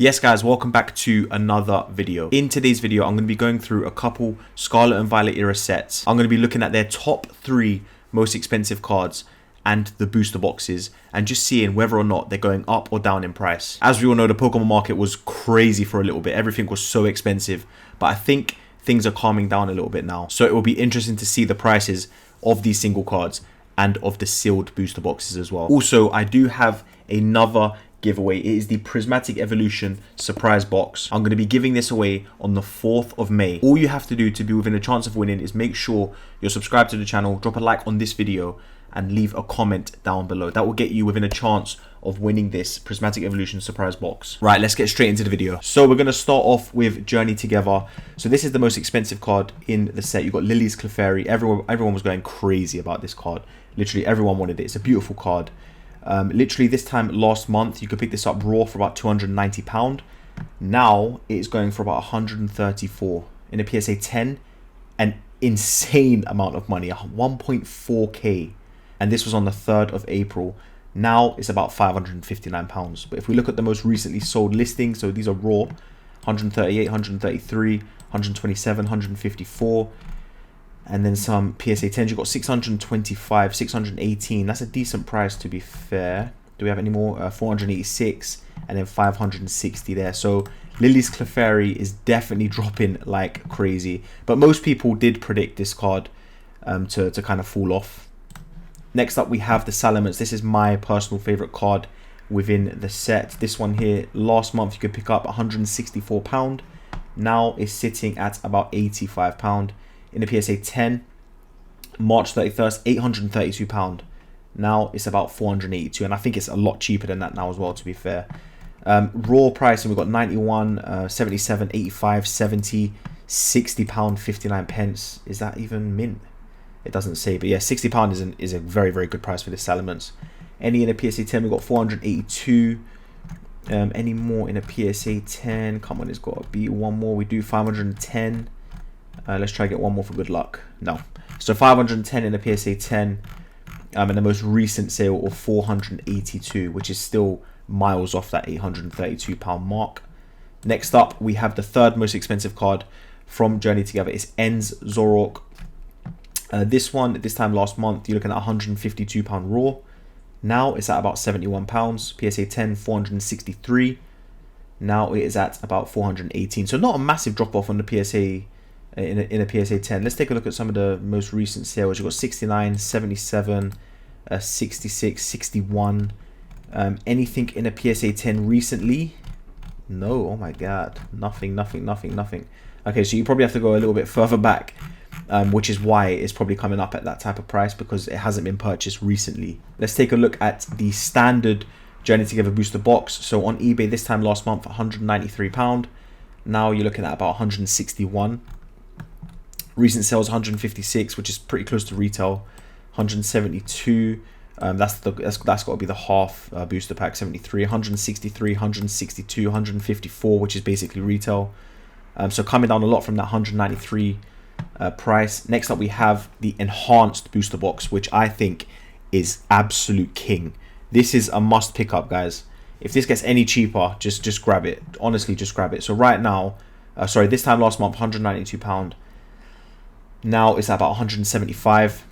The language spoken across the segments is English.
Yes guys, welcome back to another video. In today's video, I'm going to be going through a couple Scarlet and Violet era sets. I'm going to be looking at their top 3 most expensive cards and the booster boxes and just seeing whether or not they're going up or down in price. As we all know, the Pokemon market was crazy for a little bit. Everything was so expensive, but I think things are calming down a little bit now. So it will be interesting to see the prices of these single cards and of the sealed booster boxes as well. Also, I do have another giveaway. It is the Prismatic Evolution surprise box. I'm going to be giving this away on the 4th of May. All you have to do to be within a chance of winning is make sure you're subscribed to the channel, drop a like on this video and leave a comment down below. That will get you within a chance of winning this Prismatic Evolution surprise box. Right, let's get straight into the video. So we're going to start off with Journey Together. So this is the most expensive card in the set. You've got Lily's Clefairy. Everyone was going crazy about this card. Literally everyone wanted it. It's a beautiful card. Literally this time last month, you could pick this up raw for about £290. Now it is going for about 134 in a PSA 10. An insane amount of money, 1.4k. And this was on the 3rd of April. Now it's about £559. But if we look at the most recently sold listings, so these are raw, 138, 133, 127, 154. And then some PSA 10s. You've got 625, 618. That's a decent price, to be fair. Do we have any more? 486 and then 560 there. So Lily's Clefairy is definitely dropping like crazy. But most people did predict this card to kind of fall off. Next up, we have the Salamence. This is my personal favorite card within the set. This one here, last month you could pick up £164. Now it's sitting at about £85. In the PSA 10, March 31st, £832. Now it's about £482, and I think it's a lot cheaper than that now as well, to be fair. Raw pricing, we've got 91, 77, 85, 70, £60, 59 pence. Is that even mint? It doesn't say, but yeah, £60 is a very, very good price for this Salamence. Any in a PSA 10, we've got 482. Any more in a PSA 10? Come on, it's got to be one more. We do 510. Let's try to get one more for good luck. No. So 510 in the PSA 10. And the most recent sale of 482, which is still miles off that £832 mark. Next up, we have the third most expensive card from Journey Together. It's Ends Zorok. This time last month, you're looking at £152 raw. Now it's at about £71. PSA 10, 463. Now it is at about 418. So not a massive drop off on the PSA in a PSA 10. Let's take a look at some of the most recent sales. You've got 69, 77, 66, 61. Anything in a PSA 10 recently? No. Oh my god, nothing. Okay, so you probably have to go a little bit further back, which is why it's probably coming up at that type of price, because it hasn't been purchased recently. Let's take a look at the standard Journey Together booster box. So on eBay this time last month, £193. Now you're looking at about 161. Recent sales 156, which is pretty close to retail. 172. That's got to be the half booster pack. 73, 163, 162, 154, which is basically retail. So coming down a lot from that 193 price. Next up, we have the enhanced booster box, which I think is absolute king. This is a must pick up, guys. If this gets any cheaper, just grab it. Honestly, just grab it. So right now, this time last month, £192. Now it's at about 175.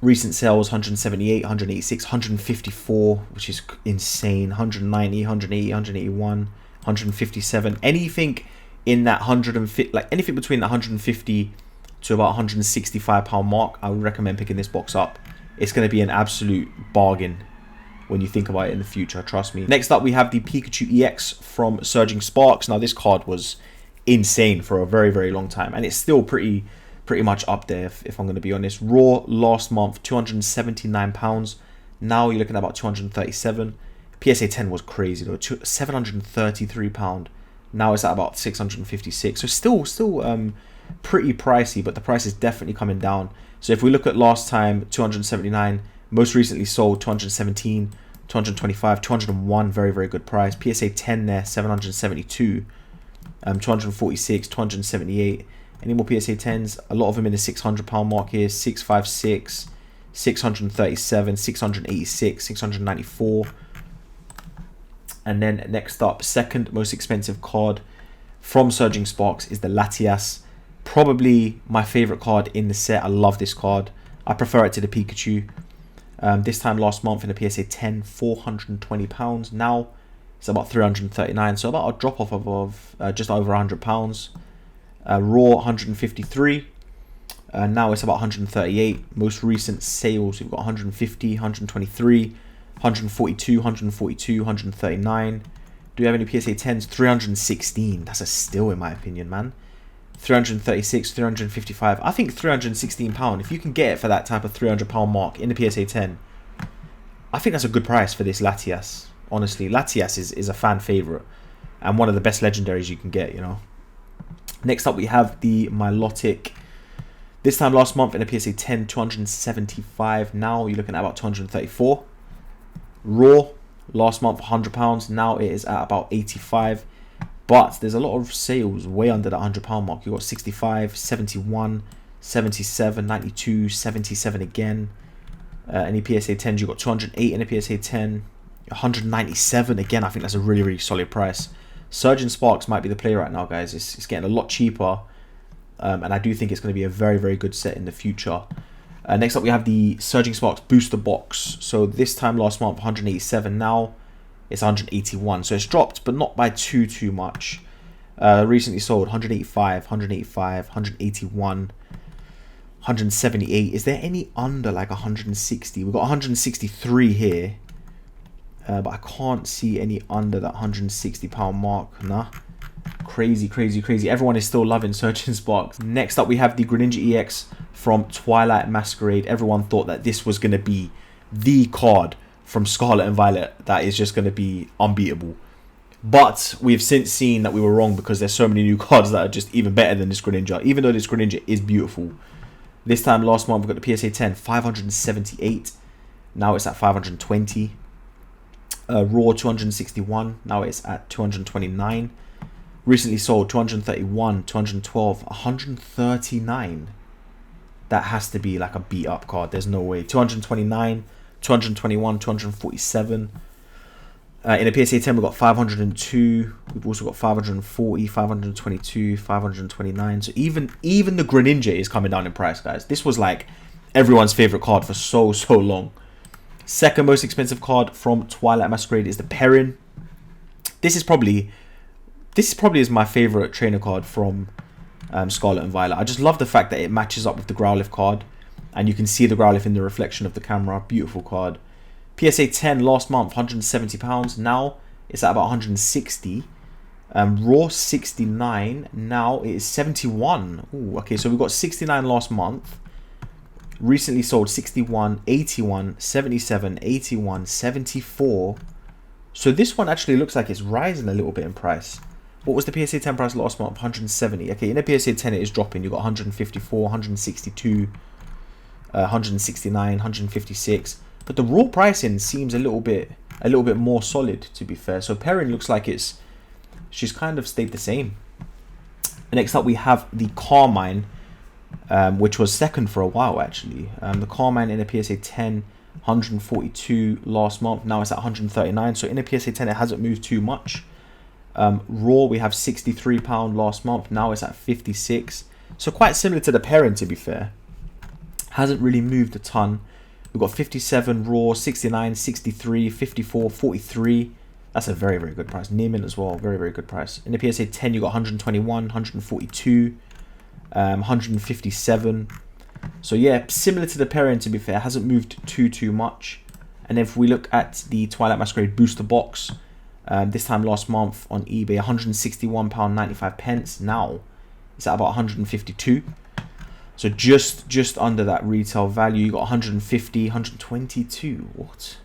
Recent sales 178, 186, 154, which is insane. 190, 180, 181, 157. Anything in that 150, like anything between that 150 to about £165 mark, I would recommend picking this box up. It's going to be an absolute bargain when you think about it in the future, trust me. Next up, we have the Pikachu EX from Surging Sparks. Now this card was insane for a very, very long time, and it's still pretty much up there, if I'm going to be honest. Raw last month, £279. Now you're looking at about 237. PSA 10 was crazy though, £733. Now it's at about 656. So still pretty pricey, but the price is definitely coming down. So if we look at last time, 279. Most recently sold 217, 225, 201. Very, very good price. PSA 10 there, 772. 246, 278. Any more PSA 10s? A lot of them in the £600 mark here. 656, 637, 686, 694. And then next up, second most expensive card from Surging Sparks is the Latias. Probably my favorite card in the set. I love this card. I prefer it to the Pikachu. This time last month in the PSA 10, £420. Now it's about 339, so about a drop off of just over £100. Raw 153. Now it's about 138. Most recent sales, we've got 150, 123, 142, 142, 139. Do we have any PSA 10s? 316. That's a steal in my opinion, man. 336, 355. I think £316, if you can get it for that type of £300 mark in the PSA 10, I think that's a good price for this Latias. Honestly, Latias is a fan favorite and one of the best legendaries you can get, you know. Next up, we have the Milotic. This time last month in the PSA 10, 275. Now you're looking at about 234. Raw, last month £100. Now it is at about 85. But there's a lot of sales way under that £100 mark. You've got 65, 71, 77, 92, 77 again. Any PSA 10s, you've got 208 in a PSA 10. 197 again. I think that's a really, really solid price. Surging Sparks might be the play right now, guys. It's getting a lot cheaper. And I do think it's going to be a very, very good set in the future. Next up, we have the Surging Sparks Booster Box. So this time last month, 187. Now it's 181. So it's dropped, but not by too much. Recently sold 185, 185, 181, 178. Is there any under like 160? We've got 163 here. But I can't see any under that £160 mark. Nah. Crazy, crazy, crazy. Everyone is still loving Surging Sparks. Next up, we have the Greninja EX from Twilight Masquerade. Everyone thought that this was going to be the card from Scarlet and Violet that is just going to be unbeatable. But we've since seen that we were wrong because there's so many new cards that are just even better than this Greninja. Even though this Greninja is beautiful. This time last month, we got the PSA 10, 578. Now it's at 520. Raw 261. Now it's at 229. Recently sold 231, 212, 139. That has to be like a beat up card. There's no way. 229, 221, 247. In a PSA 10, we've got 502. We've also got 540, 522, 529. So even the Greninja is coming down in price, guys. This was like everyone's favorite card for so long. Second most expensive card from Twilight Masquerade is the Perrin. This is probably is my favorite trainer card from Scarlet and Violet. I just love the fact that it matches up with the Growlithe card, and you can see the Growlithe in the reflection of the camera. Beautiful card. PSA 10 last month, £170. Now it's at about 160. Raw 69. Now it is 71. Ooh, okay, so we've got 69 last month. Recently sold 61, 81, 77, 81, 74. So this one actually looks like it's rising a little bit in price. What was the PSA 10 price last month? 170. Okay, in the PSA 10 it is dropping. You've got 154, 162, 169, 156. But the raw pricing seems a little bit more solid, to be fair. So Perrin looks like she's kind of stayed the same. Next up we have the Carmine, which was second for a while actually. The Carmine in a PSA 10, 142 last month. Now it's at 139. So in a PSA 10 it hasn't moved too much. Raw we have £63 last month. Now it's at 56. So quite similar to the Perrin, to be fair. Hasn't really moved a ton. We've got 57 raw, 69, 63, 54, 43. That's a very, very good price. Neiman as well, very, very good price. In the PSA 10, you got 121, 142, 157. So yeah, similar to the Perrin, to be fair, hasn't moved too much. And if we look at the Twilight Masquerade booster box, this time last month on eBay, £161.95. Now it's at about 152. So just under that retail value. You got 150, 122. What?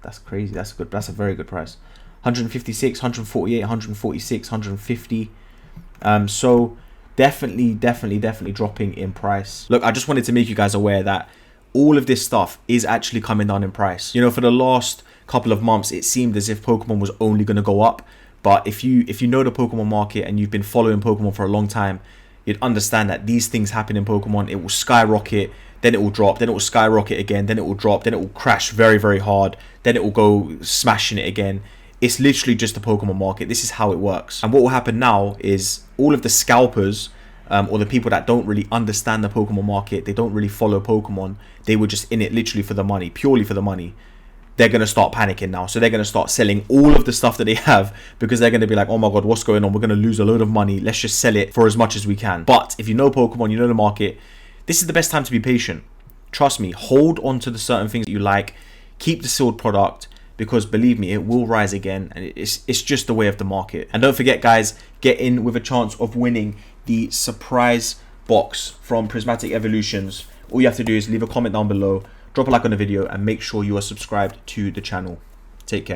That's crazy. That's good. That's a very good price. 156, 148, 146, 150. So definitely dropping in price. Look, I just wanted to make you guys aware that all of this stuff is actually coming down in price. You know, for the last couple of months, it seemed as if Pokemon was only going to go up. But if you know the Pokemon market and you've been following Pokemon for a long time, you'd understand that these things happen in Pokemon. It will skyrocket, then it will drop, then it will skyrocket again, then it will drop, then it will crash very, very hard, then it will go smashing it again. It's literally just the Pokemon market. This is how it works. And what will happen now is all of the scalpers, or the people that don't really understand the Pokemon market, they don't really follow Pokemon, they were just in it literally for the money, purely for the money. They're going to start panicking now. So they're going to start selling all of the stuff that they have, because they're going to be like, oh my god, what's going on? We're going to lose a load of money. Let's just sell it for as much as we can. But if you know Pokemon, you know the market, this is the best time to be patient. Trust me, hold on to the certain things that you like. Keep the sealed product, because believe me, it will rise again, and it's just the way of the market. And don't forget, guys, get in with a chance of winning the surprise box from Prismatic Evolutions. All you have to do is leave a comment down below, drop a like on the video, and make sure you are subscribed to the channel. Take care.